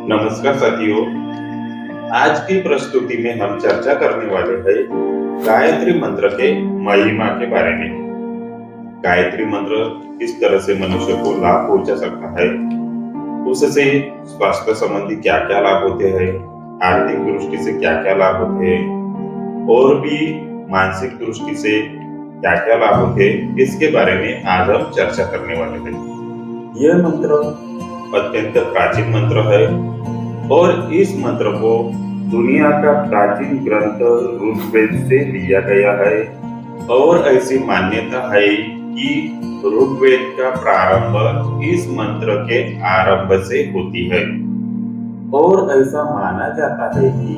नमस्कार साथियों। आज की प्रस्तुति में हम चर्चा करने वाले हैं गायत्री मंत्र के महिमा के बारे में। गायत्री मंत्र किस तरह से मनुष्य को लाभ पहुंचा सकता है, उससे स्वास्थ्य संबंधी क्या क्या लाभ होते हैं, आर्थिक दृष्टि से क्या क्या लाभ होते हैं और भी मानसिक दृष्टि से क्या क्या लाभ होते हैं, इसके बारे में आज हम चर्चा करने वाले हैं। यह मंत्र अत्यंत प्राचीन मंत्र है और इस मंत्र को दुनिया का प्राचीन ग्रंथ ऋग्वेद से लिया गया है और ऐसी मान्यता है कि ऋग्वेद का प्रारंभ इस मंत्र के आरंभ से होती है और ऐसा माना जाता है कि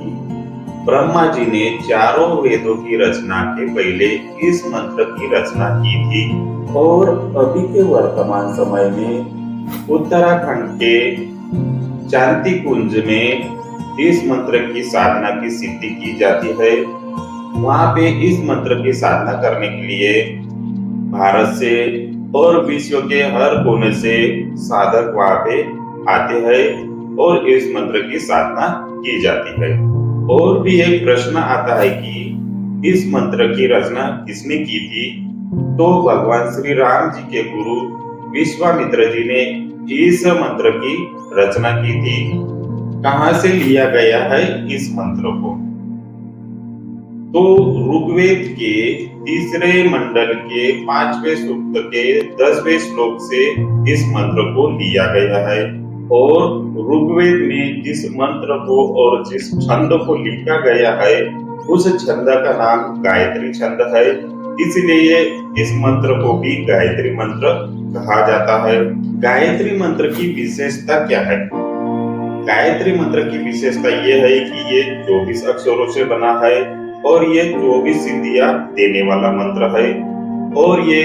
ब्रह्मा जी ने चारों वेदों की रचना के पहले इस मंत्र की रचना की थी और अभी के वर्तमान समय में उत्तराखंड के शांति कुंज में इस मंत्र की साधना की सिद्धि की जाती है। वहाँ पे इस मंत्र की साधना करने के लिए भारत से और विश्व के हर कोने से साधक वहाँ पे आते हैं और इस मंत्र की साधना की जाती है। और भी एक प्रश्न आता है कि इस मंत्र की रचना किसने की थी, तो भगवान श्री राम जी के गुरु विश्वामित्र जी ने इस मंत्र की रचना की थी। कहां से लिया गया है इस मंत्र को, तो ऋग्वेद के तीसरे मंडल के 5वें सूक्त के 10वें श्लोक से इस मंत्र को लिया गया है। और ऋग्वेद में जिस मंत्र को और जिस छंद को लिखा गया है उस छंद का नाम गायत्री छंद है, इसलिए इस मंत्र को भी गायत्री मंत्र कहा जाता है। गायत्री मंत्र की विशेषता क्या है? गायत्री मंत्र की विशेषता ये है कि ये 24 अक्षरों से बना है और ये 24 सिद्धियां देने वाला मंत्र है और ये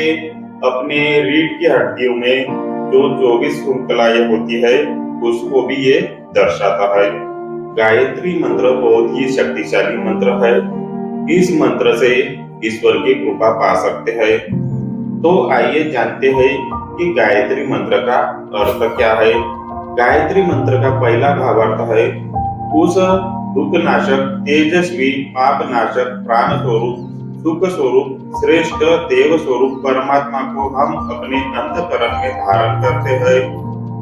अपने रीढ़ की हड्डियों में जो 24 श्रृंखलाएं होती है उसको भी ये दर्शाता है। गायत्री मंत्र बहुत ही शक्तिशाली मंत्र है। इस मंत्र से ईश्वर की कृपा पा सकते हैं। तो आइए जानते हैं कि गायत्री मंत्र का अर्थ क्या है। गायत्री मंत्र का पहला भावार्थ है उस दुख नाशक, तेजस्वी, पाप नाशक, प्राण स्वरूप, सुख स्वरूप, श्रेष्ठ देव स्वरूप परमात्मा को हम अपने अंतःकरण में धारण करते हैं।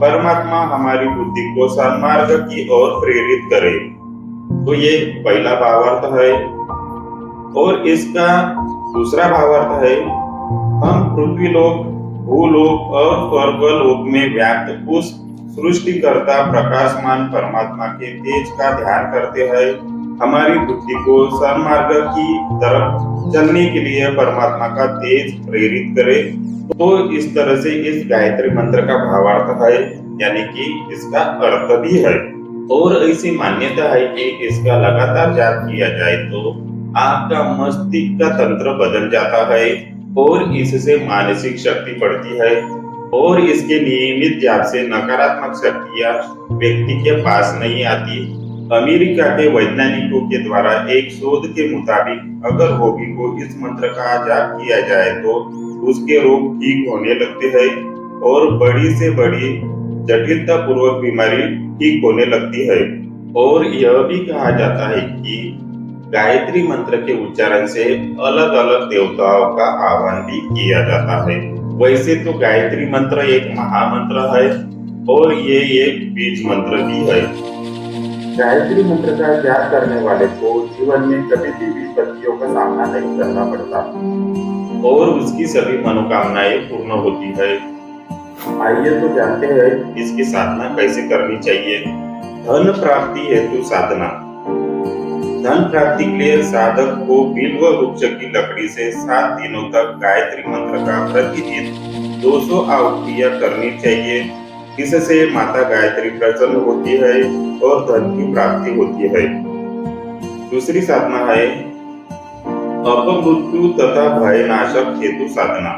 परमात्मा हमारी बुद्धि को सन्मार्ग की ओर प्रेरित करे। तो ये पहला भावार्थ है। और इसका दूसरा भावार्थ है हम पृथ्वीलोक, भूलोक और स्वर्गलोक में व्याप्त उस सृष्टिकर्ता प्रकाशमान परमात्मा के तेज का ध्यान करते हैं। हमारी बुद्धि को सन्मार्ग की तरफ चलने के लिए परमात्मा का तेज प्रेरित करे। तो इस तरह से इस गायत्री मंत्र का भावार्थ है, यानी कि इसका अर्थ भी है। और ऐसी मान्यता है कि इसका लगातार जाप किया जाए तो आपका मस्तिष्क का तंत्र बदल जाता है और इससे मानसिक शक्ति बढ़ती है और इसके नियमित जाप से नकारात्मक शक्तियां व्यक्ति के पास नहीं आती। अमेरिका के वैज्ञानिकों के द्वारा एक शोध के मुताबिक अगर रोगी को इस मंत्र का जाप किया जाए तो उसके रोग ठीक होने लगते हैं और बड़ी से बड़ी जटिलता पूर्वक बीमारी ठीक होने लगती है। और यह भी कहा जाता है कि गायत्री मंत्र के उच्चारण से अलग अलग देवताओं का आह्वान भी किया जाता है। वैसे तो गायत्री मंत्र एक महामंत्र है और ये एक बीज मंत्र भी है। गायत्री मंत्र का जाप करने वाले को जीवन में कभी भी विपत्तियों का सामना नहीं करना पड़ता और उसकी सभी मनोकामनाएं पूर्ण होती है। आइए तो जानते हैं इसकी साधना कैसे करनी चाहिए। धन प्राप्ति हेतु साधना। धन प्राप्ति के लिए साधक को बिल्व वृक्ष की लकड़ी से 7 दिनों तक गायत्री मंत्र का प्रतिदिन 200 आहुतियां करनी चाहिए। इससे माता गायत्री प्रसन्न होती है और धन की प्राप्ति होती है। दूसरी साधना है अपमृत्यु तथा भयनाशक हेतु साधना।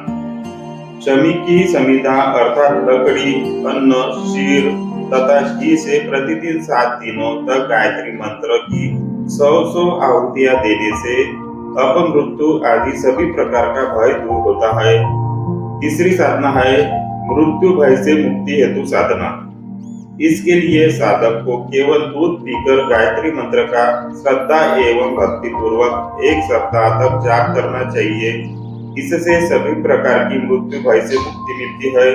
शमी की समिधा अर्थात लकड़ी, अन्न, शीर तथा घी से प्रतिदिन 7 दिनों तक गायत्री मंत्र की 100 आहुतियां देने से अपमृत्यु आदि सभी प्रकार का भय दूर होता है। तीसरी साधना है मृत्यु भय से मुक्ति हेतु साधना। इसके लिए साधक को केवल दूध पीकर गायत्री मंत्र का श्रद्धा एवं भक्ति पूर्वक 1 सप्ताह तक जाप करना चाहिए। इससे सभी प्रकार की मृत्यु भय से मुक्ति मिलती है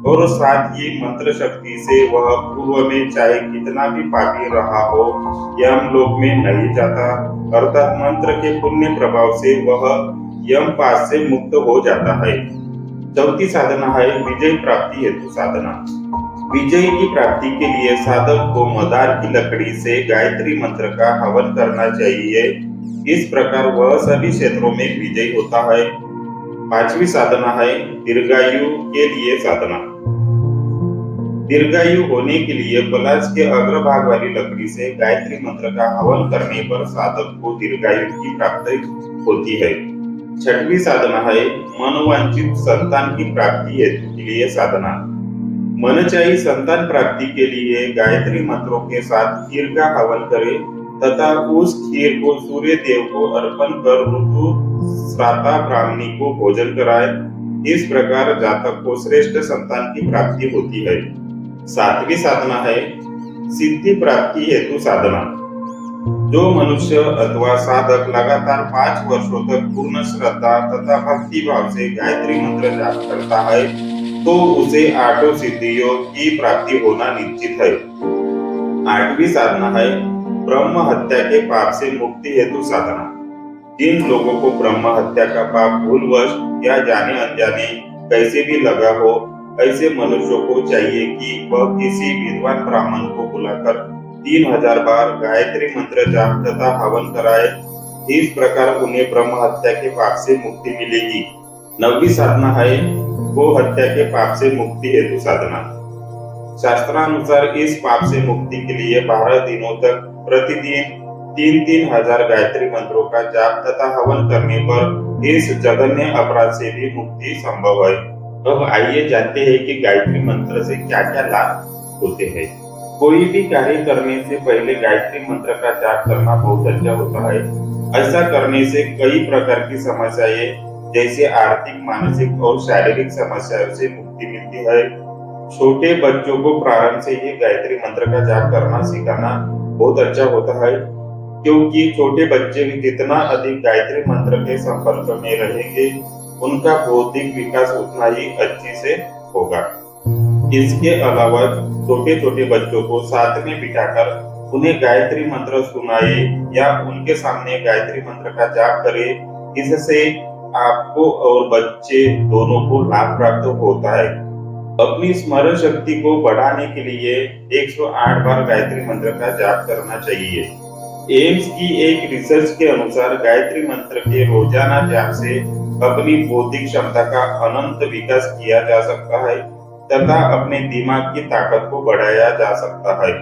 और साथ ही मंत्र शक्ति से वह पूर्व में चाहे कितना भी पापी रहा हो यमलोक में नहीं जाता, अर्थात मंत्र के पुण्य प्रभाव से वह यमपाश से मुक्त हो जाता है। चौथी साधना है विजय प्राप्ति हेतु साधना। विजय की प्राप्ति के लिए साधक को मदार की लकड़ी से गायत्री मंत्र का हवन करना चाहिए। इस प्रकार वह सभी क्षेत्रों में विजयी होता है। पांचवी साधना है दीर्घायु के लिए साधना। दीर्घायु होने के लिए पलाश के अग्रभाग वाली लकड़ी से गायत्री मंत्र का हवन करने पर साधक को दीर्घायु की प्राप्ति होती है। छठवीं साधना है मनोवांछित संतान की प्राप्ति हेतु के लिए साधना। मनचाही संतान प्राप्ति के लिए गायत्री मंत्रों के साथ खीर का हवन करें तथा उस खीर को सूर्य देव को अर्पण कर ऋतु श्राता ब्राह्मणी को भोजन कराएं। इस प्रकार जातक को श्रेष्ठ संतान की प्राप्ति होती है। सातवीं साधना है सिद्धि प्राप्ति हेतु साधना। जो मनुष्य अथवा साधक लगातार 5 वर्षों तक पूर्ण श्रद्धा तथा भक्ति भाव से गायत्री मंत्र जाप करता है तो उसे 8 सिद्धियों की प्राप्ति होना निश्चित है। 8वीं साधना है ब्रह्म हत्या के पाप से मुक्ति हेतु साधना। जिन लोगों को ब्रह्म हत्या का पाप भूलवश या जाने अनजाने कैसे भी लगा हो, ऐसे मनुष्यों को चाहिए कि वह किसी विद्वान ब्राह्मण को बुलाकर 3000 बार गायत्री मंत्र जाप तथा हवन कराए। इस प्रकार उन्हें ब्रह्म हत्या के पाप से मुक्ति मिलेगी। 9वीं साधना है गो हत्या के पाप से मुक्ति हेतु साधना। शास्त्रानुसार इस पाप से मुक्ति के लिए 12 दिनों तक प्रतिदिन 3-3 हजार गायत्री मंत्रों का जाप तथा हवन करने पर इस जघन्य अपराध से भी मुक्ति संभव है। अब आइए जानते हैं कि गायत्री मंत्र से क्या क्या लाभ होते हैं। कोई भी कार्य करने से पहले गायत्री मंत्र का जाप करना बहुत अच्छा होता है। ऐसा करने से कई प्रकार की समस्याएं जैसे आर्थिक, मानसिक और शारीरिक समस्याओं से मुक्ति मिलती है। छोटे बच्चों को प्रारंभ से ही गायत्री मंत्र का जाप करना सिखाना बहुत अच्छा होता है, क्योंकि छोटे बच्चे जितना अधिक गायत्री मंत्र के संपर्क में रहेंगे उनका बौद्धिक विकास उतना ही अच्छे से होगा। इसके अलावा छोटे छोटे बच्चों को साथ में बिठाकर उन्हें गायत्री मंत्र सुनाए या उनके सामने गायत्री मंत्र का जाप करे। इससे आपको और बच्चे दोनों को लाभ प्राप्त होता है। अपनी स्मरण शक्ति को बढ़ाने के लिए 108 बार गायत्री मंत्र का जाप करना चाहिए। एम्स की एक रिसर्च के अनुसार गायत्री मंत्र के रोजाना जाप से अपनी बौद्धिक क्षमता का अनंत विकास किया जा सकता है तथा अपने दिमाग की ताकत को बढ़ाया जा सकता है।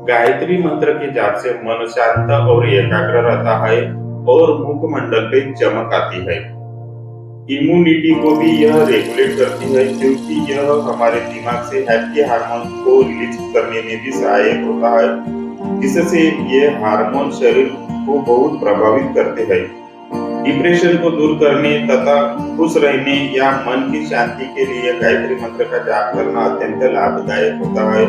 गायत्री मंत्र के जाप से मन शांत और एकाग्र रहता है और मुखमंडल पे चमक आती है। इम्यूनिटी को भी यह रेगुलेट करती है, क्योंकि यह हमारे दिमाग से हैप्पी हार्मोन को रिलीज करने में भी सहायक होता है, जिससे ये हार्मोन शरीर को बहुत प्रभावित करते हैं। डिप्रेशन को दूर करने तथा खुश रहने या मन की शांति के लिए गायत्री मंत्र का जाप करना अत्यंत लाभदायक होता है।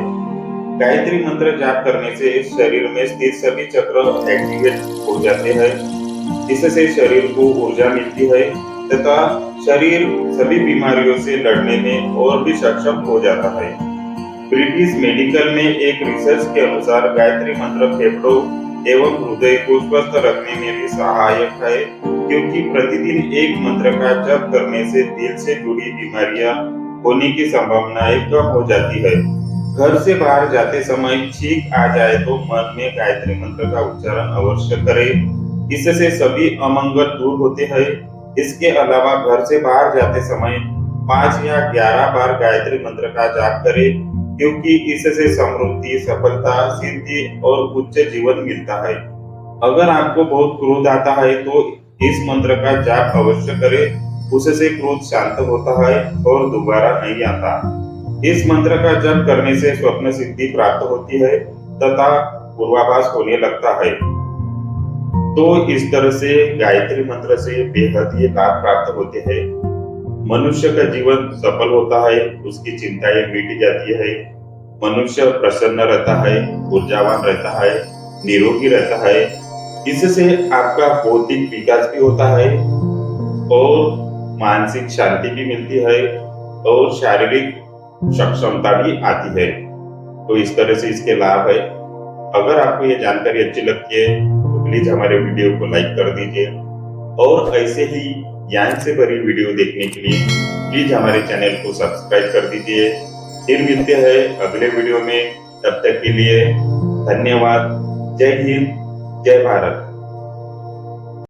गायत्री मंत्र जाप करने से शरीर में स्थित सभी चक्र एक्टिवेट हो जाते हैं, जिससे शरीर को ऊर्जा मिलती है तथा शरीर सभी बीमारियों से लड़ने में और भी सक्षम हो जाता है। ब्रिटिश मेडिकल में एक रिसर्च के अनुसार गायत्री मंत्र फेफड़ों एवं हृदय को स्वस्थ रखने में भी सहायक है, क्योंकि प्रतिदिन एक मंत्र का जप करने से दिल से जुड़ी बीमारियां होने की संभावनाएं कम हो जाती है। घर से बाहर जाते समय छींक आ जाए तो मन में गायत्री मंत्र का उच्चारण अवश्य करें, इससे सभी अमंगल दूर होते हैं। इसके अलावा घर से बाहर जाते समय 5 या 11 बार गायत्री मंत्र का जाप करें, क्योंकि इससे समृद्धि, सफलता, सिद्धि और उच्च जीवन मिलता है। अगर आपको बहुत क्रोध आता है तो इस मंत्र का जाप अवश्य करें, उससे क्रोध शांत होता है और दोबारा नहीं आता। इस मंत्र का जप करने से स्वप्न सिद्धि प्राप्त होती है तथा पूर्वाभास होने लगता है। तो इस तरह से गायत्री मंत्र से बेहद ही लाभ प्राप्त होते हैं। मनुष्य का जीवन सफल होता है, उसकी चिंताएं मिट जाती है, मनुष्य प्रसन्न रहता है, ऊर्जावान रहता है, निरोगी रहता है। इससे आपका बौद्धिक विकास भी होता है और मानसिक शांति भी मिलती है और शारीरिक सक्षमता भी आती है। तो इस तरह से इसके लाभ है। अगर आपको ये जानकारी अच्छी लगती है तो प्लीज हमारे वीडियो को लाइक कर दीजिए और ऐसे ही ज्ञान से भरी वीडियो देखने के लिए प्लीज हमारे चैनल को सब्सक्राइब कर दीजिए। फिर मिलते हैं अगले वीडियो में, तब तक के लिए धन्यवाद। जय हिंद, जय भारत।